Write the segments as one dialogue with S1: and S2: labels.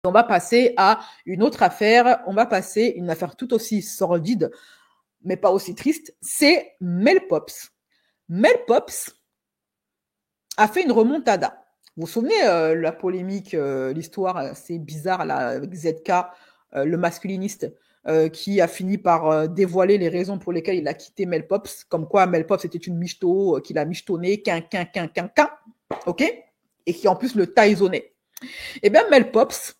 S1: On va passer à une autre affaire. On va passer une affaire tout aussi sordide, mais pas aussi triste. C'est Mel Pops. Mel Pops a fait une remontada. Vous vous souvenez la polémique, l'histoire assez bizarre là, avec ZK, le masculiniste, qui a fini par dévoiler les raisons pour lesquelles il a quitté Mel Pops, comme quoi Mel Pops était une michto, qu'il a michetonné, ok, et qui en plus le taisonnait. Eh bien Mel Pops,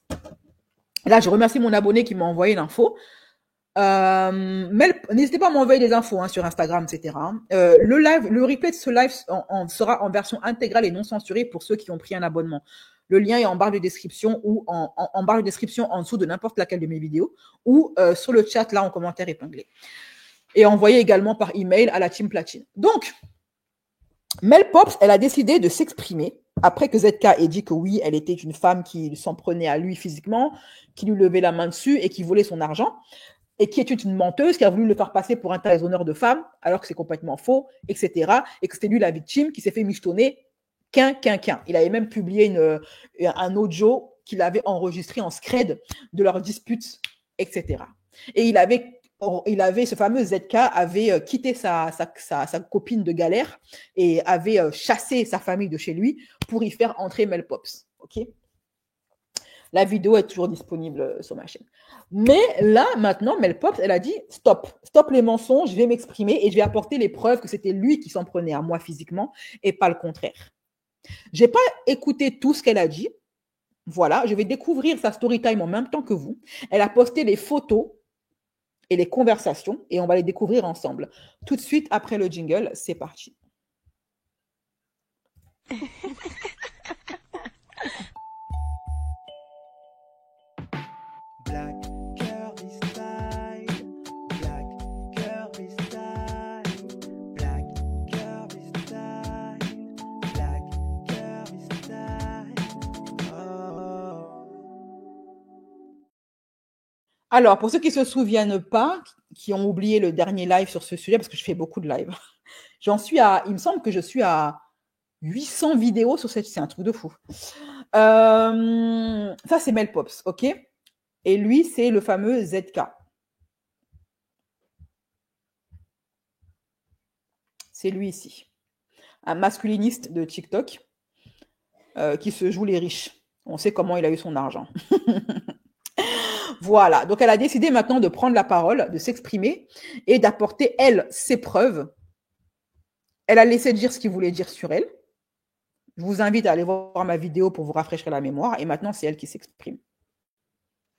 S1: là je remercie mon abonné qui m'a envoyé l'info. N'hésitez pas à m'envoyer des infos hein, sur Instagram, etc. Le replay de ce live sera en version intégrale et non censurée pour ceux qui ont pris un abonnement. Le lien est en barre de description ou en barre de description en dessous de n'importe laquelle de mes vidéos ou sur le chat là en commentaire épinglé. Et envoyé également par email à la Team Platine. Donc, Mel Pops, elle a décidé de s'exprimer après que ZK ait dit que oui, elle était une femme qui s'en prenait à lui physiquement, qui lui levait la main dessus et qui volait son argent. Et qui était une menteuse, qui a voulu le faire passer pour un trahissonneur de femme, alors que c'est complètement faux, etc. Et que c'était lui la victime qui s'est fait michetonner, Il avait même publié un audio qu'il avait enregistré en scred de leur dispute, etc. Et ce fameux ZK avait quitté sa copine de galère et avait chassé sa famille de chez lui pour y faire entrer Mel Pops. Ok. La vidéo est toujours disponible sur ma chaîne. Mais là, maintenant, Mel Pops, elle a dit stop les mensonges, je vais m'exprimer et je vais apporter les preuves que c'était lui qui s'en prenait à moi physiquement et pas le contraire. J'ai pas écouté tout ce qu'elle a dit. Voilà, je vais découvrir sa story time en même temps que vous. Elle a posté les photos et les conversations et on va les découvrir ensemble. Tout de suite après le jingle, c'est parti. Alors, pour ceux qui ne se souviennent pas, qui ont oublié le dernier live sur ce sujet, parce que je fais beaucoup de live, il me semble que je suis à 800 vidéos sur cette, c'est un truc de fou. Ça, c'est Mel Pops, ok? Et lui, c'est le fameux ZK. C'est lui ici. Un masculiniste de TikTok qui se joue les riches. On sait comment il a eu son argent. Voilà, donc elle a décidé maintenant de prendre la parole, de s'exprimer et d'apporter, elle, ses preuves. Elle a laissé dire ce qu'il voulait dire sur elle. Je vous invite à aller voir ma vidéo pour vous rafraîchir la mémoire. Et maintenant, c'est elle qui s'exprime.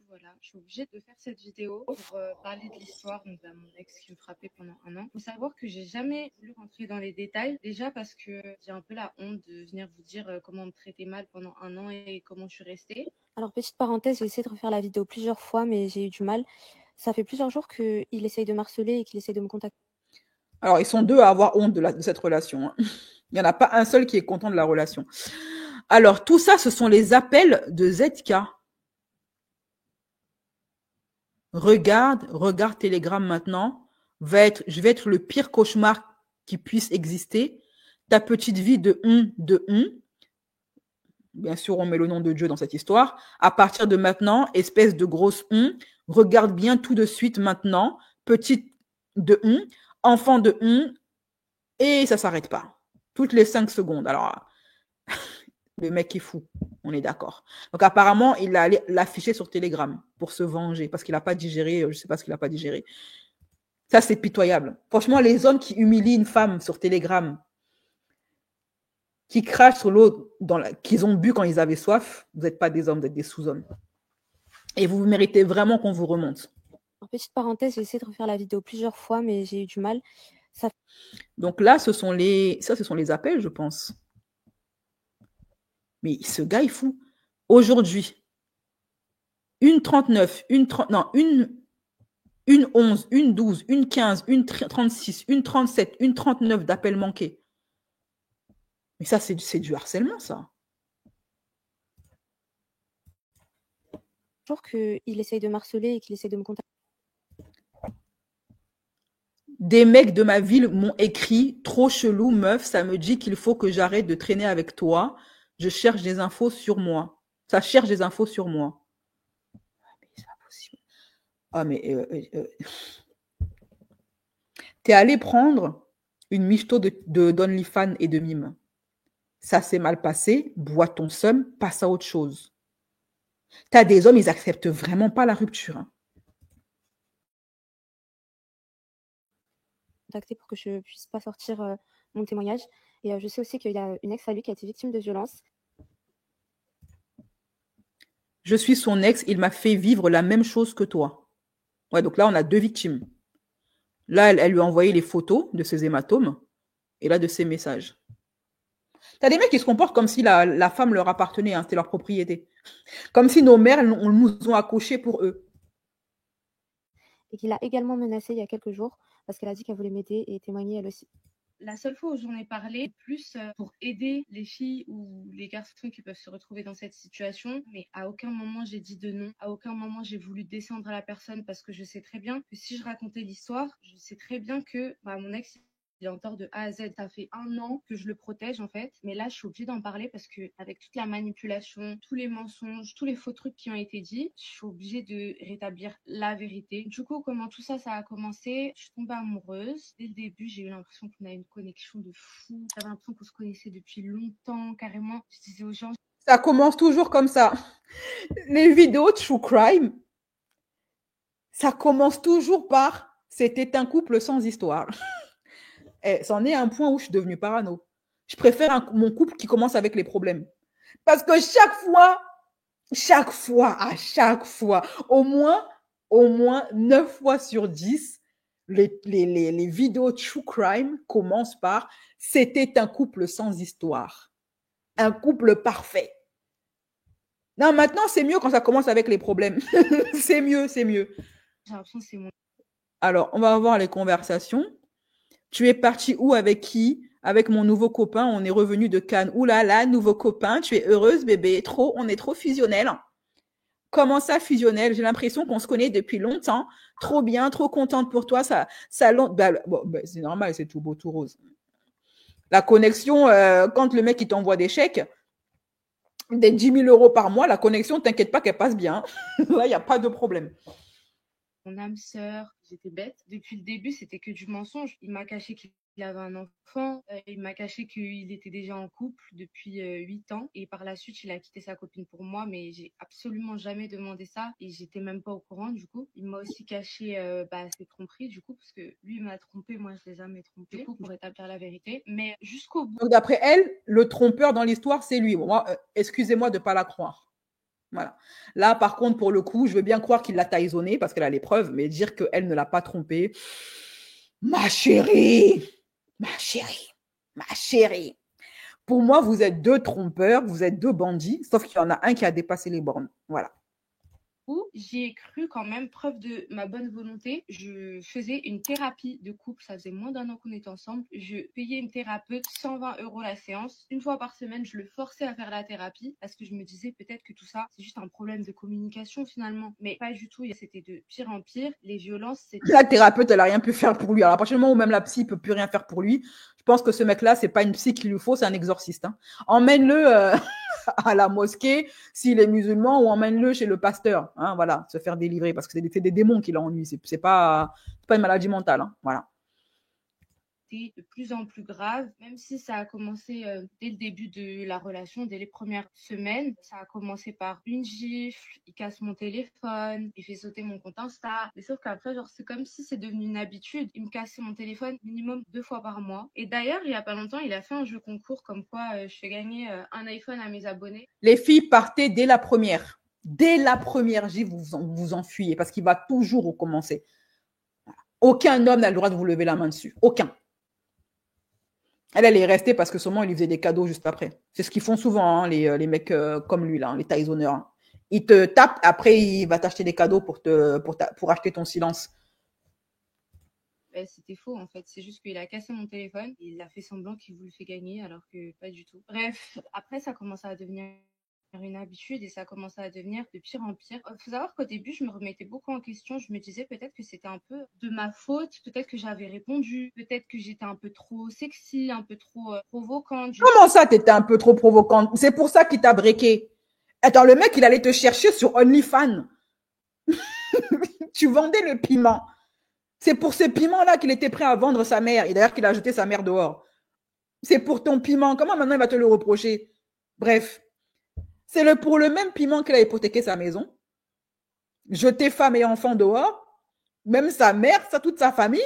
S2: Voilà, je suis obligée de faire cette vidéo pour parler de l'histoire de mon ex qui me frappait pendant 1 an. Il faut savoir que j'ai jamais voulu rentrer dans les détails. Déjà parce que j'ai un peu la honte de venir vous dire comment on me traitait mal pendant 1 an et comment je suis restée.
S3: Alors, petite parenthèse, j'ai essayé de refaire la vidéo plusieurs fois, mais j'ai eu du mal. Ça fait plusieurs jours qu'il essaye de me harceler et qu'il essaye de me contacter.
S1: Alors, ils sont deux à avoir honte de cette relation. Hein. Il n'y en a pas un seul qui est content de la relation. Alors, tout ça, ce sont les appels de ZK. Regarde Telegram maintenant. Je vais être le pire cauchemar qui puisse exister. Ta petite vie de Bien sûr, on met le nom de Dieu dans cette histoire. À partir de maintenant, espèce de grosse regarde bien tout de suite maintenant. Petite de enfant de et ça s'arrête pas. Toutes les 5 secondes. Alors, le mec est fou. On est d'accord. Donc, apparemment, il allait l'afficher sur Telegram pour se venger parce qu'il n'a pas digéré. Je ne sais pas ce qu'il n'a pas digéré. Ça, c'est pitoyable. Franchement, les hommes qui humilient une femme sur Telegram, qui crachent sur l'eau qu'ils ont bu quand ils avaient soif, vous n'êtes pas des hommes, vous êtes des sous-hommes. Et vous méritez vraiment qu'on vous remonte.
S3: En petite parenthèse, j'ai essayé de refaire la vidéo plusieurs fois, mais j'ai eu du mal.
S1: Donc là, ce sont les appels, je pense. Mais ce gars est fou. Aujourd'hui, une 39, une 11, une 12, une 15, une 36, une 37, une 39 d'appels manqués. Mais ça, c'est du harcèlement, ça.
S3: Toujours qu'il essaye de m'harceler et qu'il essaye de me contacter.
S1: Des mecs de ma ville m'ont écrit « Trop chelou, meuf, ça me dit qu'il faut que j'arrête de traîner avec toi. Je cherche des infos sur moi. Ça cherche des infos sur moi. » Ah, mais t'es allé prendre une michto d'OnlyFans et de mime. Ça s'est mal passé, bois ton seum, passe à autre chose. T'as des hommes, ils acceptent vraiment pas la rupture. Hein.
S3: Contacté pour que je puisse pas sortir mon témoignage. Et je sais aussi qu'il y a une ex à lui qui a été victime de violences.
S1: Je suis son ex, il m'a fait vivre la même chose que toi. Ouais, donc là, on a 2 victimes. Là, elle lui a envoyé les photos de ses hématomes et là, de ses messages. T'as des mecs qui se comportent comme si la femme leur appartenait, hein, c'était leur propriété. Comme si nos mères, on nous ont accouchés pour eux.
S3: Et qu'il a également menacé il y a quelques jours parce qu'elle a dit qu'elle voulait m'aider et témoigner elle aussi.
S2: La seule fois où j'en ai parlé, plus pour aider les filles ou les garçons qui peuvent se retrouver dans cette situation, mais à aucun moment j'ai dit de non, à aucun moment j'ai voulu descendre à la personne parce que je sais très bien que si je racontais l'histoire, je sais très bien que mon ex il est en tort de A à Z. Ça fait 1 an que je le protège en fait, mais là je suis obligée d'en parler parce que avec toute la manipulation, tous les mensonges, tous les faux trucs qui ont été dits, je suis obligée de rétablir la vérité. Du coup, comment tout ça a commencé? Je suis tombée amoureuse. Dès le début, j'ai eu l'impression qu'on avait une connexion de fou. J'avais l'impression qu'on se connaissait depuis longtemps, carrément. Je disais aux gens...
S1: Ça commence toujours comme ça. Les vidéos true crime, ça commence toujours par « c'était un couple sans histoire ». C'en est un point où je suis devenue parano. Je préfère mon couple qui commence avec les problèmes. Parce que à chaque fois, au moins 9 fois sur 10, les vidéos true crime commencent par « c'était un couple sans histoire ». Un couple parfait. Non, maintenant, c'est mieux quand ça commence avec les problèmes. C'est mieux, c'est mieux.
S2: J'ai l'impression que c'est mon...
S1: Alors, on va voir les conversations. Tu es parti où, avec qui? Avec mon nouveau copain, on est revenu de Cannes. Ouh là là, nouveau copain, tu es heureuse, bébé. Trop, on est trop fusionnel. Comment ça, fusionnel? J'ai l'impression qu'on se connaît depuis longtemps. Trop bien, trop contente pour toi. Ça c'est normal, c'est tout beau, tout rose. La connexion, quand le mec il t'envoie des chèques, des 10 000 euros par mois, la connexion, t'inquiète pas qu'elle passe bien. Là, il n'y a pas de problème.
S2: Mon âme sœur, j'étais bête. Depuis le début, c'était que du mensonge. Il m'a caché qu'il avait un enfant. Il m'a caché qu'il était déjà en couple depuis 8 ans. Et par la suite, il a quitté sa copine pour moi, mais j'ai absolument jamais demandé ça. Et j'étais même pas au courant, du coup. Il m'a aussi caché ses tromperies, du coup, parce que lui m'a trompé, moi, je l'ai jamais trompé, du coup, pour établir la vérité. Mais jusqu'au bout.
S1: Donc, d'après elle, le trompeur dans l'histoire, c'est lui. Moi, excusez-moi de ne pas la croire. Voilà. Là, par contre, pour le coup, je veux bien croire qu'il l'a taïsonné parce qu'elle a les preuves, mais dire qu'elle ne l'a pas trompé, ma chérie, pour moi, vous êtes 2 trompeurs, vous êtes 2 bandits, sauf qu'il y en a un qui a dépassé les bornes. Voilà.
S2: J'y ai cru quand même, preuve de ma bonne volonté. Je faisais une thérapie de couple, ça faisait moins d'1 an qu'on était ensemble. Je payais une thérapeute 120 € la séance. 1 fois par semaine, je le forçais à faire la thérapie parce que je me disais peut-être que tout ça, c'est juste un problème de communication finalement. Mais pas du tout, c'était de pire en pire. Les violences, c'était...
S1: La thérapeute, elle n'a rien pu faire pour lui. Alors, à partir du moment où même la psy ne peut plus rien faire pour lui, je pense que ce mec-là, c'est pas une psy qu'il lui faut, c'est un exorciste. Hein. Emmène-le à la mosquée s'il est musulman ou emmène-le chez le pasteur. Hein, voilà, se faire délivrer parce que c'est des démons qui l'ont en lui. C'est pas une maladie mentale. Hein, voilà.
S2: De plus en plus grave, même si ça a commencé dès le début de la relation, dès les premières semaines. Ça a commencé par une gifle, il casse mon téléphone, il fait sauter mon compte Insta. Mais sauf qu'après, genre, c'est comme si c'est devenu une habitude. Il me cassait mon téléphone minimum 2 fois par mois. Et d'ailleurs, il y a pas longtemps, il a fait un jeu concours comme quoi je fais gagner un iPhone à mes abonnés.
S1: Les filles, partez dès la première. Dès la première gifle, vous enfuyez parce qu'il va toujours recommencer. Aucun homme n'a le droit de vous lever la main dessus. Aucun. Elle est restée parce que seulement il lui faisait des cadeaux juste après. C'est ce qu'ils font souvent, hein, les mecs comme lui, là, les taïsonneurs. Hein. Il te tape, après il va t'acheter des cadeaux pour acheter ton silence.
S2: C'était faux en fait, c'est juste qu'il a cassé mon téléphone, il a fait semblant qu'il vous le fait gagner alors que pas du tout. Bref, après ça commence à devenir une habitude et ça commençait à devenir de pire en pire. Il faut savoir qu'au début, je me remettais beaucoup en question. Je me disais peut-être que c'était un peu de ma faute, peut-être que j'avais répondu, peut-être que j'étais un peu trop sexy, un peu trop provocante.
S1: Comment ça, t'étais un peu trop provocante? C'est pour ça qu'il t'a breaké. Attends, le mec, il allait te chercher sur OnlyFans. Tu vendais le piment. C'est pour ce piment-là qu'il était prêt à vendre sa mère. Et d'ailleurs qu'il a jeté sa mère dehors. C'est pour ton piment. Comment maintenant il va te le reprocher? Bref, c'est pour le même piment qu'il a hypothéqué sa maison, jeté femme et enfants dehors, même sa mère, toute sa famille.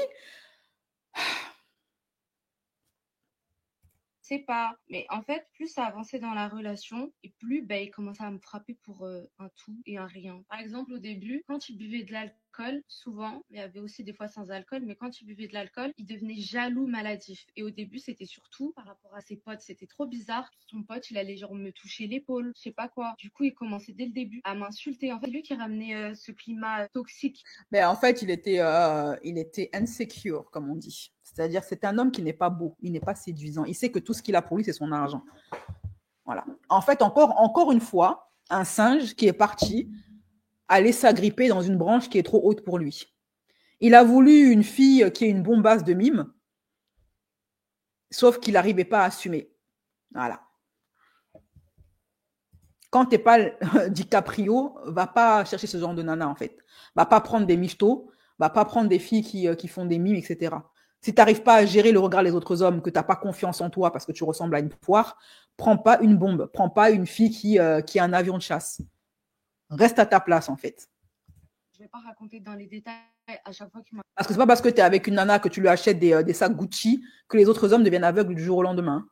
S2: C'est pas. Mais en fait, plus ça avançait dans la relation et plus il commençait à me frapper pour un tout et un rien. Par exemple, au début, quand il buvait de l'alcool, souvent, il y avait aussi des fois sans alcool, mais quand il buvait de l'alcool, il devenait jaloux, maladif. Et au début, c'était surtout par rapport à ses potes. C'était trop bizarre. Son pote, il allait genre me toucher l'épaule, je sais pas quoi. Du coup, il commençait dès le début à m'insulter. En fait, c'est lui qui ramenait ce climat toxique.
S1: Mais en fait, il était insecure, comme on dit. C'est-à-dire, c'est un homme qui n'est pas beau, il n'est pas séduisant. Il sait que tout ce qu'il a pour lui, c'est son argent. Voilà. En fait, encore une fois, un singe qui est parti aller s'agripper dans une branche qui est trop haute pour lui. Il a voulu une fille qui est une bombasse de mime, sauf qu'il n'arrivait pas à assumer. Voilà. Quand t'es pas DiCaprio, va pas chercher ce genre de nana, en fait. Va pas prendre des michtos, va pas prendre des filles qui font des mimes, etc. Si t'arrives pas à gérer le regard des autres hommes, que t'as pas confiance en toi parce que tu ressembles à une poire, prends pas une bombe, prends pas une fille qui a un avion de chasse. Reste à ta place, en fait.
S2: Je vais pas raconter dans les détails à chaque fois qu'il m'a...
S1: Parce que c'est pas parce que t'es avec une nana que tu lui achètes des sacs Gucci que les autres hommes deviennent aveugles du jour au lendemain.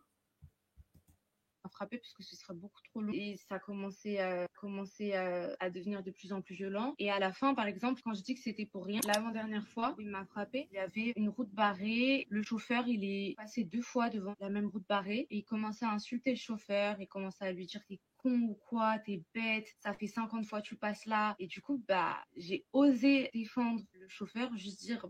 S2: Frappé puisque ce serait beaucoup trop long et ça commençait à devenir de plus en plus violent. Et à la fin, par exemple, quand je dis que c'était pour rien, l'avant-dernière fois où il m'a frappé, il y avait une route barrée. Le chauffeur, il est passé 2 fois devant la même route barrée et il commençait à insulter le chauffeur. Il commençait à lui dire t'es con ou quoi, t'es bête, ça fait 50 fois tu passes là. Et du coup, j'ai osé défendre le chauffeur, juste dire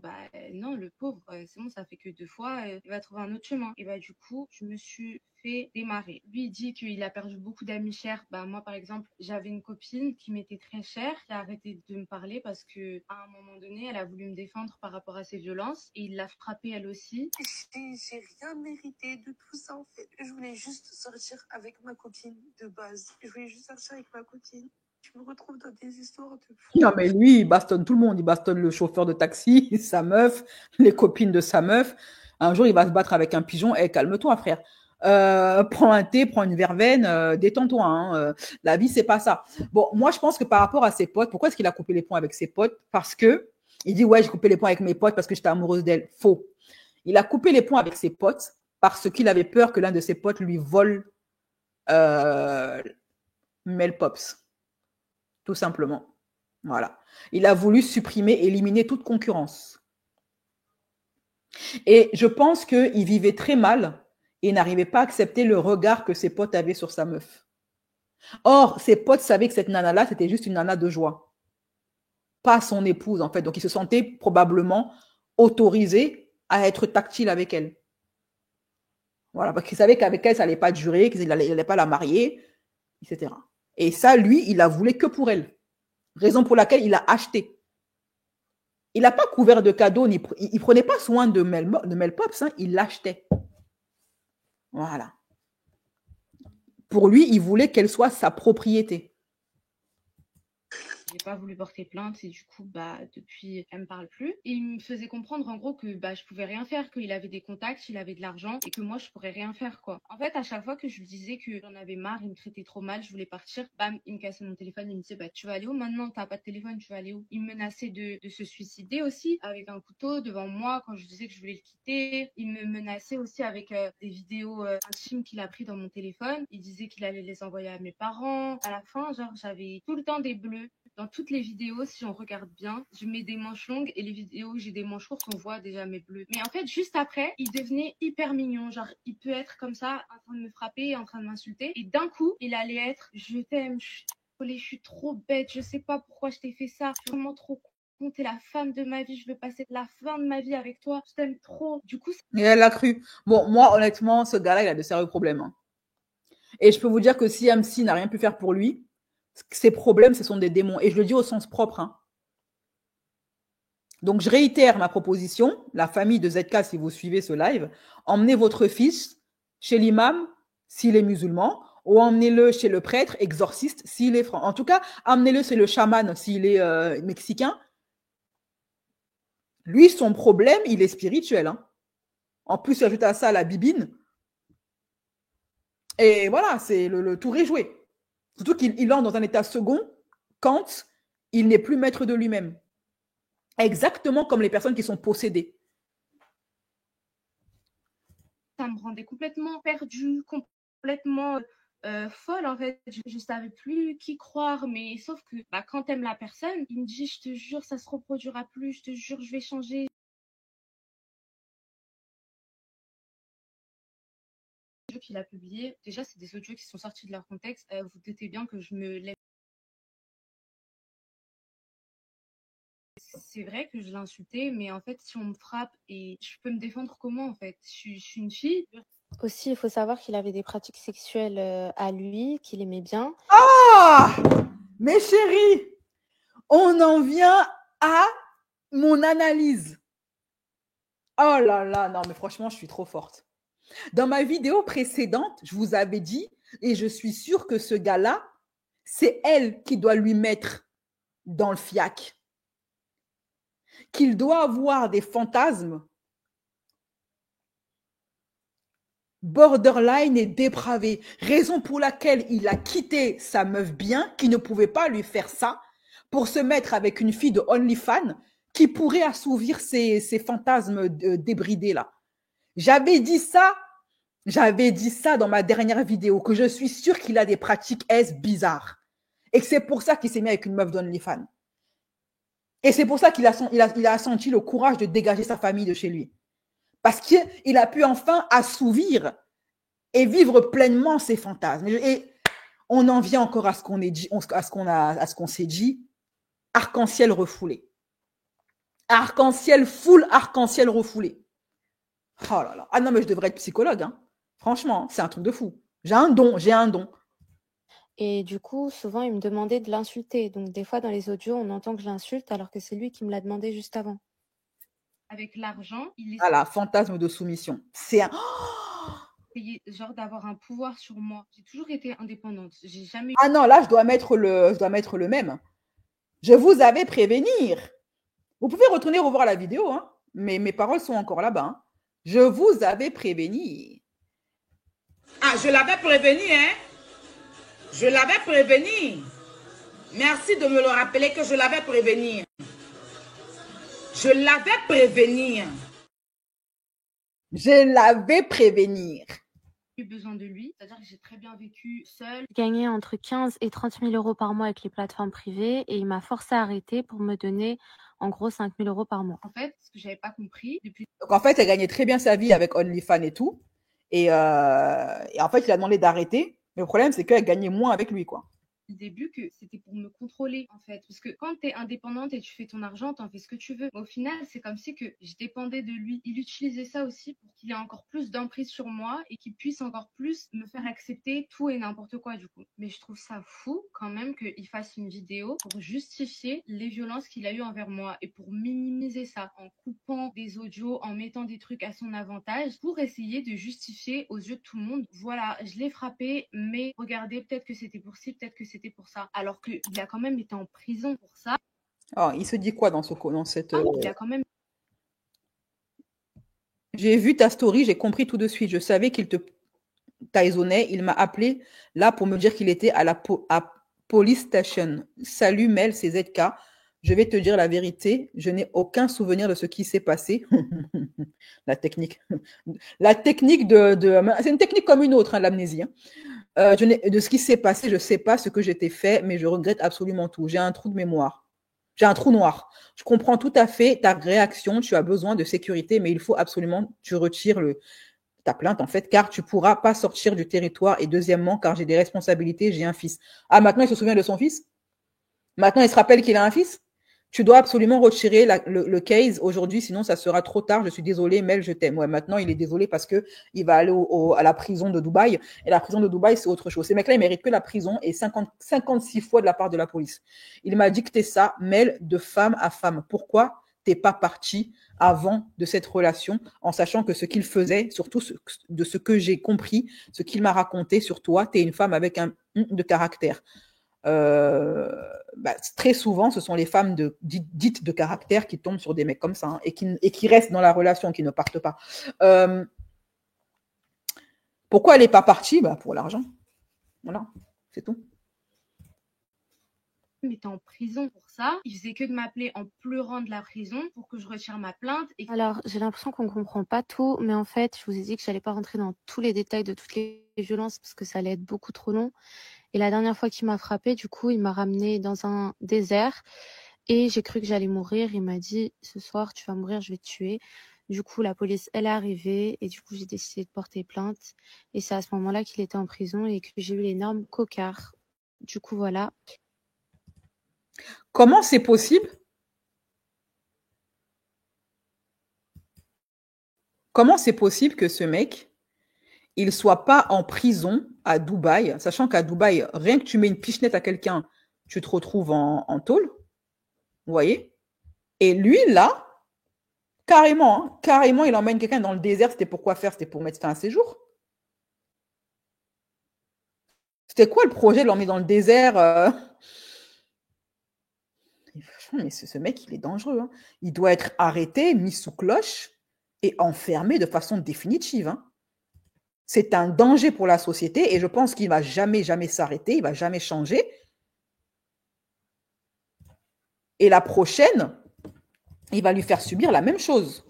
S2: non, le pauvre, c'est bon, ça fait que 2 fois, il va trouver un autre chemin. Et du coup, je me suis fait démarrer. Lui, il dit qu'il a perdu beaucoup d'amis chers. Moi, par exemple, j'avais une copine qui m'était très chère, qui a arrêté de me parler parce que à un moment donné, elle a voulu me défendre par rapport à ses violences et il l'a frappée elle aussi.
S4: J'ai rien mérité de tout ça, en fait. Je voulais juste sortir avec ma copine de base. Je voulais juste sortir avec ma copine. Je me retrouve dans des histoires de fou.
S1: Non, mais lui, il bastonne tout le monde. Il bastonne le chauffeur de taxi, sa meuf, les copines de sa meuf. Un jour, il va se battre avec un pigeon. Calme-toi, frère. Prends un thé, prends une verveine, détends-toi. Hein. La vie, c'est pas ça. Bon, moi, je pense que par rapport à ses potes, pourquoi est-ce qu'il a coupé les ponts avec ses potes? Parce que il dit ouais, j'ai coupé les ponts avec mes potes parce que j'étais amoureuse d'elle. Faux. Il a coupé les ponts avec ses potes parce qu'il avait peur que l'un de ses potes lui vole Mel Pops. Tout simplement. Voilà. Il a voulu supprimer, éliminer toute concurrence. Et je pense qu'il vivait très mal et n'arrivait pas à accepter le regard que ses potes avaient sur sa meuf. Or, ses potes savaient que cette nana-là, c'était juste une nana de joie. Pas son épouse, en fait. Donc, il se sentait probablement autorisé à être tactile avec elle. Voilà, parce qu'il savait qu'avec elle, ça n'allait pas durer, qu'il n'allait pas la marier, etc. Et ça, lui, il la voulait que pour elle. Raison pour laquelle il a acheté. Il n'a pas couvert de cadeaux, il ne prenait pas soin de Mel Pops, hein, il l'achetait. Voilà. Pour lui, il voulait qu'elle soit sa propriété.
S2: J'ai pas voulu porter plainte et du coup, depuis, elle me parle plus. Et il me faisait comprendre en gros que je pouvais rien faire, qu'il avait des contacts, il avait de l'argent et que moi, je pourrais rien faire, quoi. En fait, à chaque fois que je lui disais que j'en avais marre, il me traitait trop mal, je voulais partir, bam, il me cassait mon téléphone, il me disait, tu vas aller où maintenant? T'as pas de téléphone, tu vas aller où? Il me menaçait de se suicider aussi, avec un couteau devant moi quand je disais que je voulais le quitter. Il me menaçait aussi avec des vidéos intimes qu'il a pris dans mon téléphone. Il disait qu'il allait les envoyer à mes parents. À la fin, genre, j'avais tout le temps des bleus. Dans toutes les vidéos, si on regarde bien, je mets des manches longues et les vidéos où j'ai des manches courtes, on voit déjà mes bleus. Mais en fait, juste après, il devenait hyper mignon. Genre, il peut être comme ça, en train de me frapper, en train de m'insulter. Et d'un coup, il allait être, je t'aime, je suis trop bête, je sais pas pourquoi je t'ai fait ça, je suis vraiment trop con, t'es la femme de ma vie, je veux passer la fin de ma vie avec toi, je t'aime trop. Du coup,
S1: et elle l'a cru. Bon, moi, honnêtement, ce gars-là, il a de sérieux problèmes. Hein. Et je peux vous dire que si MC n'a rien pu faire pour lui, ses problèmes, ce sont des démons. Et je le dis au sens propre. Hein. Donc, je réitère ma proposition, la famille de ZK, si vous suivez ce live, emmenez votre fils chez l'imam, s'il est musulman, ou emmenez-le chez le prêtre, exorciste, s'il est en tout cas, emmenez-le chez le chaman s'il est mexicain. Lui, son problème, il est spirituel. Hein. En plus, il ajoute à ça la bibine. Et voilà, c'est le tour est joué. Surtout qu'il entre dans un état second quand il n'est plus maître de lui-même. Exactement comme les personnes qui sont possédées.
S2: Ça me rendait complètement perdue, complètement folle en fait. Je savais plus qui croire, mais sauf que quand t'aimes la personne, il me dit je te jure ça se reproduira plus, je te jure je vais changer. Qu'il a publié, déjà c'est des audios qui sont sortis de leur contexte. Vous doutez bien que je me lève. C'est vrai que je l'ai insulté, mais en fait si on me frappe, et je peux me défendre comment en fait? Je suis une fille.
S3: Aussi, il faut savoir qu'il avait des pratiques sexuelles à lui, qu'il aimait bien.
S1: Ah, mes chéris, on en vient à mon analyse. Oh là là, non mais franchement, je suis trop forte. Dans ma vidéo précédente, je vous avais dit, et je suis sûre que ce gars-là, c'est elle qui doit lui mettre dans le fiac. Qu'il doit avoir des fantasmes borderline et dépravés. Raison pour laquelle il a quitté sa meuf bien, qui ne pouvait pas lui faire ça, pour se mettre avec une fille de OnlyFans qui pourrait assouvir ses fantasmes débridés là. J'avais dit ça dans ma dernière vidéo, que je suis sûre qu'il a des pratiques bizarres. Et que c'est pour ça qu'il s'est mis avec une meuf d'OnlyFans. Et c'est pour ça qu'il a senti le courage de dégager sa famille de chez lui. Parce qu'il a pu enfin assouvir et vivre pleinement ses fantasmes. Et on en vient encore à ce qu'on s'est dit. Arc-en-ciel refoulé. Arc-en-ciel, full arc-en-ciel refoulé. Oh là là. Ah non, mais je devrais être psychologue. Hein. Franchement, c'est un truc de fou. J'ai un don.
S3: Et du coup, souvent, il me demandait de l'insulter. Donc, des fois, dans les audios, on entend que je l'insulte alors que c'est lui qui me l'a demandé juste avant.
S2: Avec l'argent, il
S1: Voilà, fantasme de soumission. C'est un...
S2: essayait genre d'avoir un pouvoir sur moi. J'ai toujours été indépendante. J'ai jamais...
S1: Ah non, là, je dois mettre le même. Je vous avais prévenir. Vous pouvez retourner revoir la vidéo, hein, mais mes paroles sont encore là-bas. Hein. Je vous avais prévenu.
S5: Ah, je l'avais prévenu, hein. Je l'avais prévenu. Merci de me le rappeler que je l'avais prévenu. Je l'avais prévenu.
S1: Je l'avais prévenir.
S2: J'ai eu besoin de lui, c'est-à-dire que j'ai très bien vécu seule.
S3: Je gagnais entre 15 et 30 000 euros par mois avec les plateformes privées et il m'a forcé à arrêter pour me donner en gros 5 000 euros par mois.
S2: En fait, ce que j'avais pas compris depuis...
S1: Donc en fait, elle gagnait très bien sa vie avec OnlyFans et tout. Et en fait, il a demandé d'arrêter. Mais le problème, c'est qu'elle gagnait moins avec lui, quoi.
S2: le début que c'était pour me contrôler en fait, parce que quand tu es indépendante et tu fais ton argent, t'en fais ce que tu veux. Mais au final, c'est comme si que je dépendais de lui. Il utilisait ça aussi pour qu'il ait encore plus d'emprise sur moi et qu'il puisse encore plus me faire accepter tout et n'importe quoi du coup. Mais je trouve ça fou quand même qu'il fasse une vidéo pour justifier les violences qu'il a eues envers moi et pour minimiser ça en coupant des audios, en mettant des trucs à son avantage pour essayer de justifier aux yeux de tout le monde. Voilà, je l'ai frappé, mais regardez, peut-être que c'était pour ci, peut-être que c'était pour ça. Alors qu'il a quand même été en prison pour ça.
S1: Oh, il se dit quoi dans cette...
S2: Il a quand même...
S1: J'ai vu ta story, j'ai compris tout de suite. Je savais qu'il te taisonnait. Il m'a appelé là pour me dire qu'il était à la police station. Salut Mel, c'est ZK. Je vais te dire la vérité. Je n'ai aucun souvenir de ce qui s'est passé. La technique. La technique c'est une technique comme une autre, hein, l'amnésie. Hein. De ce qui s'est passé, je ne sais pas ce que j'ai fait, mais je regrette absolument tout. J'ai un trou de mémoire. J'ai un trou noir. Je comprends tout à fait ta réaction. Tu as besoin de sécurité, mais il faut absolument que tu retires ta plainte, en fait, car tu ne pourras pas sortir du territoire. Et deuxièmement, car j'ai des responsabilités, j'ai un fils. Ah, maintenant, il se souvient de son fils? Maintenant, il se rappelle qu'il a un fils? Tu dois absolument retirer le case aujourd'hui, sinon ça sera trop tard. Je suis désolée, Mel, je t'aime. Ouais, maintenant, il est désolé parce qu'il va aller à la prison de Dubaï. Et la prison de Dubaï, c'est autre chose. Ces mecs-là, ils méritent que la prison et 56 fois de la part de la police. Il m'a dicté ça, Mel, de femme à femme. Pourquoi? t'es pas parti avant de cette relation, en sachant que ce qu'il faisait, surtout de ce que j'ai compris, ce qu'il m'a raconté sur toi, tu es une femme avec un de caractère. Très souvent, ce sont les femmes dites de caractère qui tombent sur des mecs comme ça, hein, et qui restent dans la relation, qui ne partent pas. Pourquoi elle n'est pas partie? Pour l'argent. Voilà, c'est tout.
S2: Il était en prison pour ça. Il faisait que de m'appeler en pleurant de la prison pour que je retire ma plainte.
S3: Alors, j'ai l'impression qu'on ne comprend pas tout, mais en fait, je vous ai dit que je n'allais pas rentrer dans tous les détails de toutes les violences parce que ça allait être beaucoup trop long. Et la dernière fois qu'il m'a frappée, du coup, il m'a ramenée dans un désert et j'ai cru que j'allais mourir. Il m'a dit, ce soir, tu vas mourir, je vais te tuer. Du coup, la police, elle est arrivée et du coup, j'ai décidé de porter plainte. Et c'est à ce moment-là qu'il était en prison et que j'ai eu l'énorme cocard. Du coup, voilà.
S1: Comment c'est possible? Comment c'est possible que ce mec, il soit pas en prison à Dubaï, sachant qu'à Dubaï, rien que tu mets une pichenette à quelqu'un, tu te retrouves en tôle. Vous voyez? Et lui, là, carrément, hein, carrément, il emmène quelqu'un dans le désert. C'était pour quoi faire? C'était pour mettre fin à ses jours. C'était quoi le projet de l'emmener dans le désert? Mais ce mec, il est dangereux, hein. Il doit être arrêté, mis sous cloche et enfermé de façon définitive, hein. C'est un danger pour la société et je pense qu'il ne va jamais, jamais s'arrêter, il ne va jamais changer. Et la prochaine, il va lui faire subir la même chose.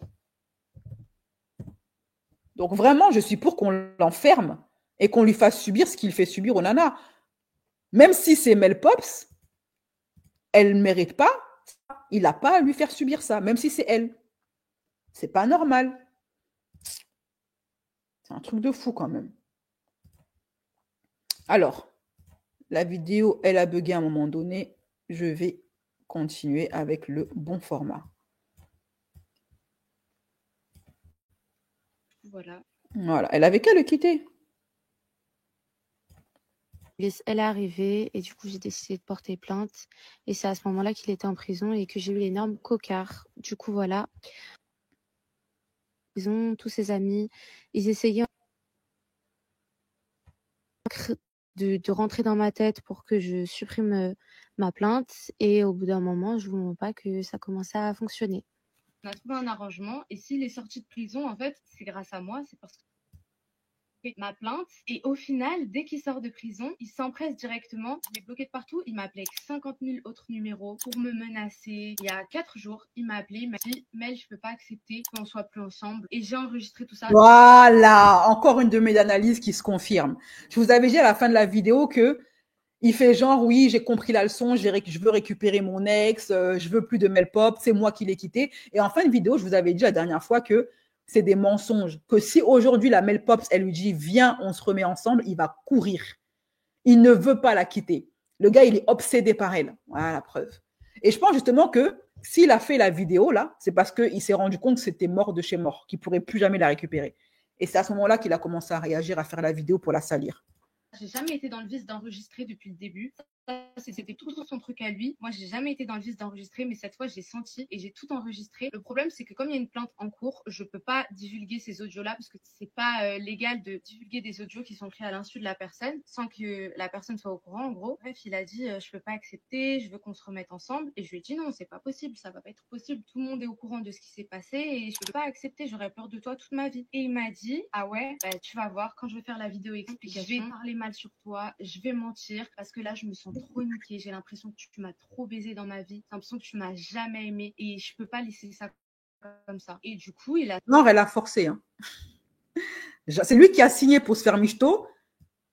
S1: Donc vraiment, je suis pour qu'on l'enferme et qu'on lui fasse subir ce qu'il fait subir aux nanas. Même si c'est Mel Pops, elle ne mérite pas, il n'a pas à lui faire subir ça, même si c'est elle. C'est pas normal. C'est un truc de fou quand même. Alors, la vidéo, elle a bugué à un moment donné. Je vais continuer avec le bon format.
S2: Voilà.
S1: Voilà. Elle avait qu'à le quitter.
S3: Elle est arrivée et du coup, j'ai décidé de porter plainte. Et c'est à ce moment-là qu'il était en prison et que j'ai eu l'énorme cocard. Du coup, voilà. Tous ses amis, ils essayaient de rentrer dans ma tête pour que je supprime ma plainte. Et au bout d'un moment, je ne vous mens pas que ça commençait à fonctionner.
S2: On a trouvé un arrangement et s'il est sorti de prison, en fait, c'est grâce à moi, c'est parce que ma plainte et au final, dès qu'il sort de prison, il s'empresse directement, il est bloqué de partout, il m'a appelé avec 50 000 autres numéros pour me menacer. Il y a 4 jours, il m'a appelé, il m'a dit « Mel, je peux pas accepter qu'on soit plus ensemble » et j'ai enregistré tout ça.
S1: Voilà, encore une de mes analyses qui se confirme. Je vous avais dit à la fin de la vidéo que il fait genre, oui, j'ai compris la leçon, je veux récupérer mon ex, je veux plus de Mel Pop, c'est moi qui l'ai quitté. Et en fin de vidéo, je vous avais dit la dernière fois que c'est des mensonges. Que si aujourd'hui la Mel Pops, elle lui dit, viens, on se remet ensemble, il va courir. Il ne veut pas la quitter. Le gars, il est obsédé par elle. Voilà la preuve. Et je pense justement que s'il a fait la vidéo là, c'est parce qu'il s'est rendu compte que c'était mort de chez mort, qu'il ne pourrait plus jamais la récupérer. Et c'est à ce moment-là qu'il a commencé à réagir, à faire la vidéo pour la salir.
S2: J'ai jamais été dans le vice d'enregistrer depuis le début. C'était tout son truc à lui. Moi, j'ai jamais été dans le vice d'enregistrer, mais cette fois, j'ai senti et j'ai tout enregistré. Le problème, c'est que comme il y a une plainte en cours, je peux pas divulguer ces audios-là parce que c'est pas légal de divulguer des audios qui sont créés à l'insu de la personne sans que la personne soit au courant, en gros. Bref, il a dit, je peux pas accepter, je veux qu'on se remette ensemble. Et je lui ai dit, non, c'est pas possible, ça va pas être possible. Tout le monde est au courant de ce qui s'est passé et je peux pas accepter, j'aurais peur de toi toute ma vie. Et il m'a dit, ah ouais, bah, tu vas voir, quand je vais faire la vidéo explication, je vais parler mal sur toi, je vais mentir parce que là, je me sens trop niquée. J'ai l'impression que tu m'as trop baisé dans ma vie. J'ai l'impression que tu m'as jamais aimé et je peux pas laisser ça comme ça. Et du coup, il a...
S1: Non, elle a forcé. Hein. C'est lui qui a signé pour se faire michto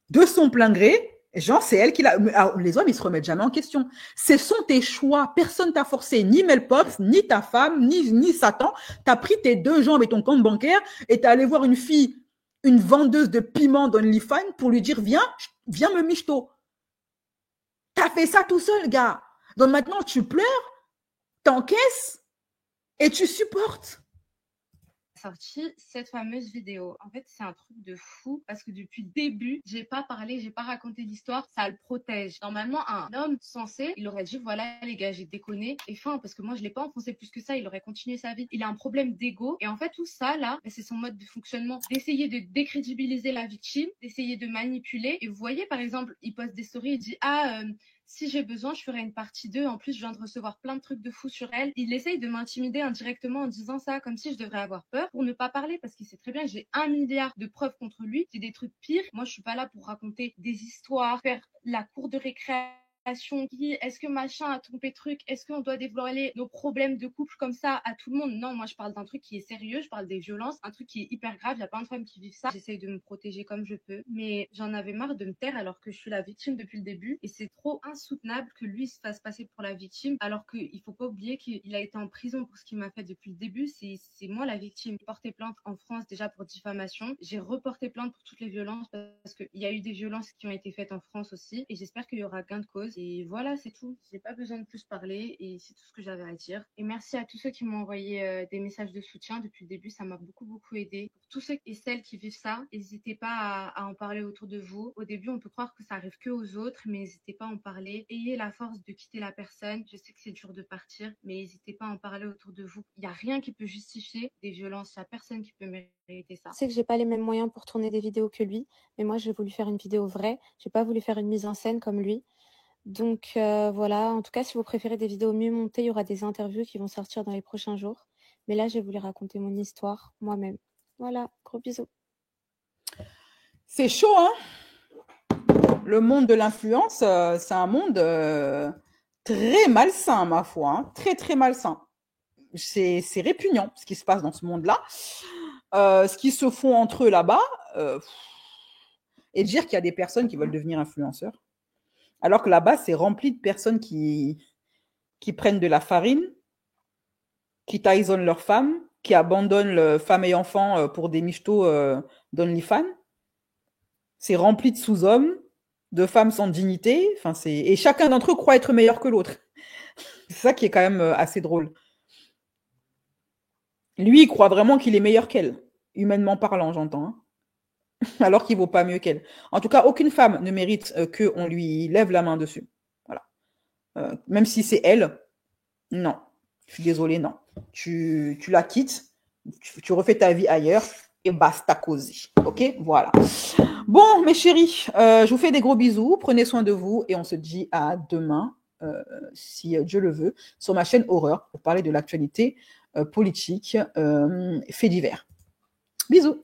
S1: de son plein gré. Genre, c'est elle qui l'a... Alors, les hommes, ils se remettent jamais en question. Ce sont tes choix. Personne t'a forcé. Ni Mel Pops, ni ta femme, ni Satan. T'as pris tes 2 jambes et ton compte bancaire et t'es allé voir une fille, une vendeuse de piment dans l'OnlyFans pour lui dire, viens me michto. T'as fait ça tout seul, gars. Donc maintenant, tu pleures, t'encaisses et tu supportes.
S2: sorti cette fameuse vidéo. En fait, c'est un truc de fou parce que depuis le début, j'ai pas parlé, j'ai pas raconté l'histoire, ça le protège. Normalement, un homme censé, il aurait dit voilà les gars, j'ai déconné et fin parce que moi je l'ai pas enfoncé plus que ça, il aurait continué sa vie. Il a un problème d'ego et en fait tout ça là, c'est son mode de fonctionnement d'essayer de décrédibiliser la victime, d'essayer de manipuler. Et vous voyez par exemple, il poste des stories, il dit si j'ai besoin, je ferai une partie 2. En plus, je viens de recevoir plein de trucs de fou sur elle. Il essaye de m'intimider indirectement en disant ça, comme si je devrais avoir peur pour ne pas parler, parce qu'il sait très bien que j'ai 1 milliard de preuves contre lui. J'ai des trucs pires. Moi, je suis pas là pour raconter des histoires, faire la cour de récréation. Est-ce que machin a trompé truc? Est-ce qu'on doit dévoiler nos problèmes de couple comme ça à tout le monde? Non, moi je parle d'un truc qui est sérieux, je parle des violences, un truc qui est hyper grave. Il y a plein de femmes qui vivent ça. J'essaye de me protéger comme je peux, mais j'en avais marre de me taire alors que je suis la victime depuis le début et c'est trop insoutenable que lui se fasse passer pour la victime alors qu'il faut pas oublier qu'il a été en prison pour ce qu'il m'a fait depuis le début. C'est moi la victime. J'ai porté plainte en France déjà pour diffamation. J'ai reporté plainte pour toutes les violences parce qu'il y a eu des violences qui ont été faites en France aussi et j'espère qu'il y aura gain de cause. Et voilà, c'est tout. J'ai pas besoin de plus parler et c'est tout ce que j'avais à dire. Et merci à tous ceux qui m'ont envoyé des messages de soutien depuis le début. Ça m'a beaucoup aidé. Pour tous ceux et celles qui vivent ça, n'hésitez pas à en parler autour de vous. Au début, on peut croire que ça arrive que aux autres, mais n'hésitez pas à en parler. Ayez la force de quitter la personne. Je sais que c'est dur de partir, mais n'hésitez pas à en parler autour de vous. Il n'y a rien qui peut justifier des violences. Il n'y a personne qui peut mériter ça.
S3: Je sais que j'ai pas les mêmes moyens pour tourner des vidéos que lui, mais moi j'ai voulu faire une vidéo vraie. J'ai pas voulu faire une mise en scène comme lui. Donc voilà, en tout cas, si vous préférez des vidéos mieux montées, il y aura des interviews qui vont sortir dans les prochains jours. Mais là, j'ai voulu raconter mon histoire moi-même. Voilà, gros bisous.
S1: C'est chaud, hein? Le monde de l'influence, c'est un monde très malsain, ma foi. Hein? Très malsain. C'est répugnant ce qui se passe dans ce monde-là. Ce qu'ils se font entre eux là-bas. Et dire qu'il y a des personnes qui veulent devenir influenceurs. Alors que là-bas, c'est rempli de personnes qui prennent de la farine, qui taillonnent leurs femmes, qui abandonnent femmes et enfants pour des michetots d'OnlyFans. C'est rempli de sous-hommes, de femmes sans dignité. Enfin, et chacun d'entre eux croit être meilleur que l'autre. C'est ça qui est quand même assez drôle. Lui, il croit vraiment qu'il est meilleur qu'elle, humainement parlant, j'entends. Hein. Alors qu'il vaut pas mieux qu'elle. En tout cas, aucune femme ne mérite qu'on lui lève la main dessus. Voilà. Même si c'est elle, non. Je suis désolée, non. Tu la quittes, tu refais ta vie ailleurs et basta cosy. Ok? Voilà. Bon, mes chéris, je vous fais des gros bisous. Prenez soin de vous et on se dit à demain, si Dieu le veut, sur ma chaîne Horreur pour parler de l'actualité politique, faits divers. Bisous.